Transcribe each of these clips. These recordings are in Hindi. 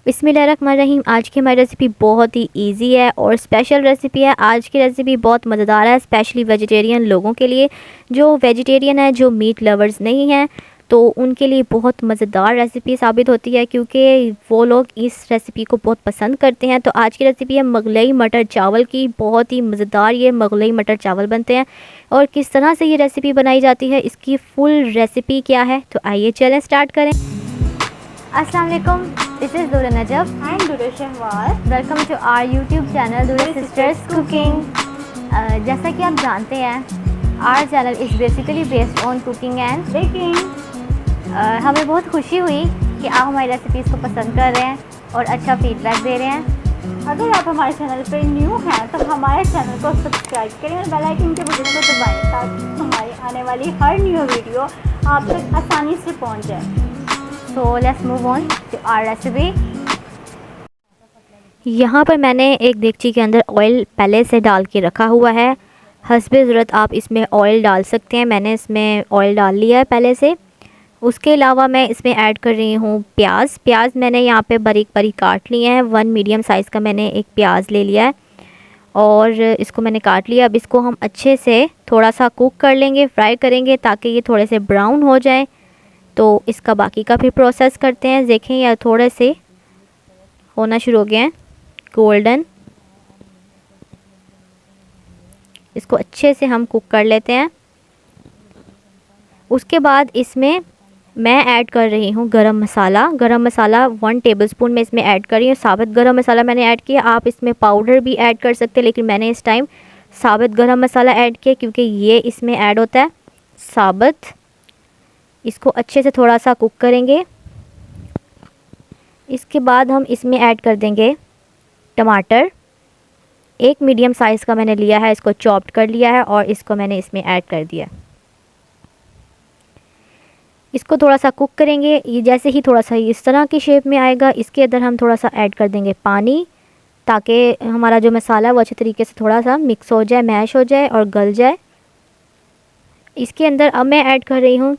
बिस्मिल्लाहिर्रहमानिर्रहीम। आज की हमारी रेसिपी बहुत ही इजी है और स्पेशल रेसिपी है। आज की रेसिपी बहुत मज़ेदार है, स्पेशली वेजिटेरियन लोगों के लिए। जो वेजिटेरियन है, जो मीट लवर्स नहीं हैं, तो उनके लिए बहुत मज़ेदार रेसिपी साबित होती है, क्योंकि वो लोग इस रेसिपी को बहुत पसंद करते हैं। तो आज की रेसिपी है मुगलई मटर चावल की। बहुत ही मज़ेदार ये मुगलई मटर चावल बनते हैं। और किस तरह से ये रेसिपी बनाई जाती है, इसकी फुल रेसिपी क्या है, तो आइए चलें स्टार्ट करें। अस्सलाम वालेकुम, दिस इज़ दुरा Najab and Dura Shahwaz. Welcome to our YouTube channel Dura sisters cooking. जैसा कि आप जानते हैं, our channel is basically based on cooking and baking. हमें बहुत खुशी हुई कि आप हमारी रेसिपीज़ को पसंद कर रहे हैं और अच्छा फीडबैक दे रहे हैं। अगर आप हमारे चैनल पर न्यू हैं तो हमारे चैनल को सब्सक्राइब करें और बेल आइकन के बटन को दबाएं, ताकि हमारी आने वाली हर न्यू वीडियो आप तक आसानी से पहुंच जाए। So let's move on to our recipe. यहाँ पर मैंने एक देगची के अंदर ऑयल पहले से डाल के रखा हुआ है। हस्बे ज़रूरत आप इसमें ऑयल डाल सकते हैं। मैंने इसमें ऑयल डाल लिया है पहले से। उसके अलावा मैं इसमें ऐड कर रही हूँ प्याज मैंने यहाँ पे बारीक बारीक काट लिए हैं। 1 मीडियम साइज़ का मैंने एक प्याज ले लिया है और इसको मैंने काट लिया। अब इसको हम अच्छे से थोड़ा सा कुक कर लेंगे, फ्राई करेंगे, ताकि ये थोड़े से ब्राउन हो जाए। तो इसका बाकी का भी प्रोसेस करते हैं। देखें, या थोड़े से होना शुरू हो गए हैं गोल्डन। इसको अच्छे से हम कुक कर लेते हैं। उसके बाद इसमें मैं ऐड कर रही हूँ गरम मसाला 1 टेबलस्पून में इसमें ऐड कर रही हूँ। साबित गरम मसाला मैंने ऐड किया। आप इसमें पाउडर भी ऐड कर सकते हैं, लेकिन मैंने इस टाइम साबित गरम मसाला ऐड किया, क्योंकि ये इसमें ऐड होता है साबित। इसको अच्छे से थोड़ा सा कुक करेंगे। इसके बाद हम इसमें ऐड कर देंगे टमाटर। 1 मीडियम साइज़ का मैंने लिया है, इसको चॉप्ड कर लिया है और इसको मैंने इसमें ऐड कर दिया। इसको थोड़ा सा कुक करेंगे। ये जैसे ही थोड़ा सा इस तरह की शेप में आएगा, इसके अंदर हम थोड़ा सा ऐड कर देंगे पानी, ताकि हमारा जो मसाला है वो अच्छे तरीके से थोड़ा सा मिक्स हो जाए, मैश हो जाए और गल जाए। इसके अंदर अब मैं ऐड कर रही हूँ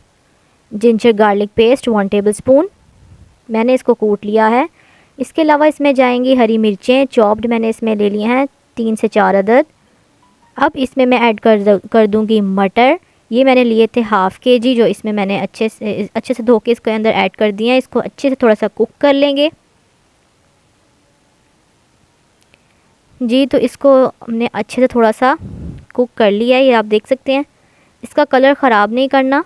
जिंजर गार्लिक पेस्ट 1 टेबलस्पून। मैंने इसको कूट लिया है। इसके अलावा इसमें जाएंगी हरी मिर्चें चॉप्ड, मैंने इसमें ले लिए हैं 3 से 4 अदद। अब इसमें मैं ऐड कर दूंगी मटर। ये मैंने लिए थे ½ kg, जो इसमें मैंने अच्छे से धो के इसके अंदर ऐड कर दिए हैं। इसको अच्छे से थोड़ा सा कुक कर लेंगे जी। तो इसको हमने अच्छे से थोड़ा सा कुक कर लिया है, ये आप देख सकते हैं। इसका कलर ख़राब नहीं करना।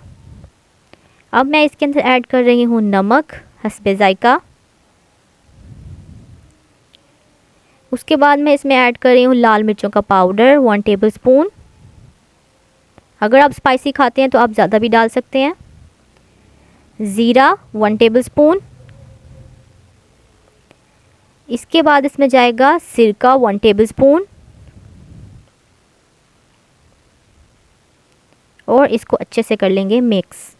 अब मैं इसके अंदर ऐड कर रही हूँ नमक हस्बे ज़ायका। उसके बाद मैं इसमें ऐड कर रही हूँ लाल मिर्चों का पाउडर 1 टेबलस्पून। अगर आप स्पाइसी खाते हैं तो आप ज़्यादा भी डाल सकते हैं। ज़ीरा 1 टेबलस्पून। इसके बाद इसमें जाएगा सिरका 1 टेबलस्पून और इसको अच्छे से कर लेंगे मिक्स।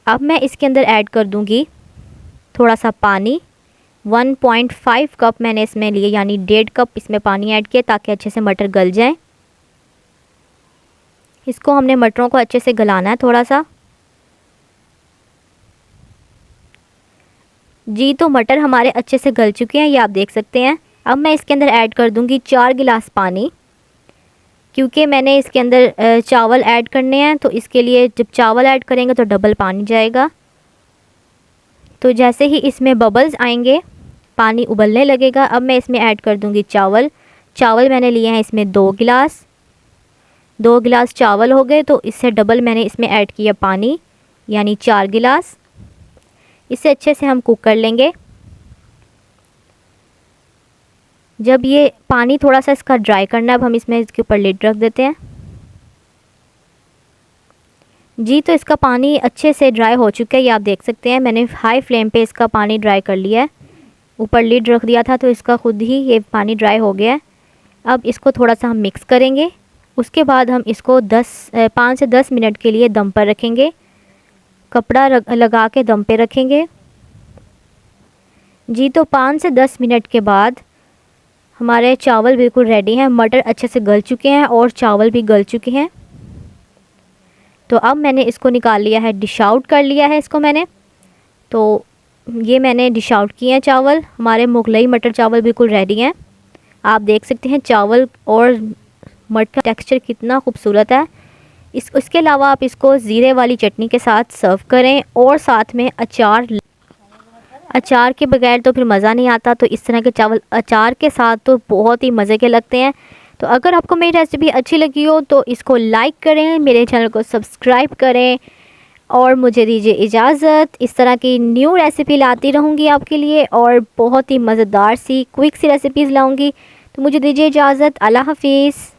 अब मैं इसके अंदर ऐड कर दूंगी थोड़ा सा पानी। 1.5 कप मैंने इसमें लिए, यानी 1.5 कप इसमें पानी ऐड किया, ताकि अच्छे से मटर गल जाए। इसको हमने मटरों को अच्छे से गलाना है थोड़ा सा जी। तो मटर हमारे अच्छे से गल चुके हैं, ये आप देख सकते हैं। अब मैं इसके अंदर ऐड कर दूंगी 4 गिलास पानी, क्योंकि मैंने इसके अंदर चावल ऐड करने हैं। तो इसके लिए जब चावल ऐड करेंगे तो डबल पानी जाएगा। तो जैसे ही इसमें बबल्स आएंगे, पानी उबलने लगेगा। अब मैं इसमें ऐड कर दूंगी चावल मैंने लिए हैं इसमें 2 गिलास। 2 गिलास चावल हो गए, तो इससे डबल मैंने इसमें ऐड किया पानी, यानी 4 गिलास। इसे अच्छे से हम कुक कर लेंगे। जब ये पानी थोड़ा सा इसका ड्राई करना है, अब हम इसमें इसके ऊपर लिड रख देते हैं जी। तो इसका पानी अच्छे से ड्राई हो चुका है, ये आप देख सकते हैं। मैंने हाई फ्लेम पे इसका पानी ड्राई कर लिया है। ऊपर लिड रख दिया था, तो इसका खुद ही ये पानी ड्राई हो गया है। अब इसको थोड़ा सा हम मिक्स करेंगे। उसके बाद हम इसको 5 से 10 मिनट के लिए दम पर रखेंगे। कपड़ा लगा के दम पे रखेंगे जी। तो 5 से 10 मिनट के बाद हमारे चावल बिल्कुल रेडी हैं। मटर अच्छे से गल चुके हैं और चावल भी गल चुके हैं। तो अब मैंने इसको निकाल लिया है, डिश आउट कर लिया है इसको मैंने। तो ये मैंने डिश आउट किए हैं चावल। हमारे मुगलई मटर चावल बिल्कुल रेडी हैं। आप देख सकते हैं चावल और मटर का टेक्सचर कितना खूबसूरत है। इसके अलावा आप इसको ज़ीरे वाली चटनी के साथ सर्व करें और साथ में अचार के बगैर तो फिर मज़ा नहीं आता। तो इस तरह के चावल अचार के साथ तो बहुत ही मज़े के लगते हैं। तो अगर आपको मेरी रेसिपी अच्छी लगी हो तो इसको लाइक करें, मेरे चैनल को सब्सक्राइब करें और मुझे दीजिए इजाज़त। इस तरह की न्यू रेसिपी लाती रहूँगी आपके लिए और बहुत ही मज़ेदार सी क्विक सी रेसिपीज़ लाऊँगी। तो मुझे दीजिए इजाज़त। अल्लाह हाफिज़।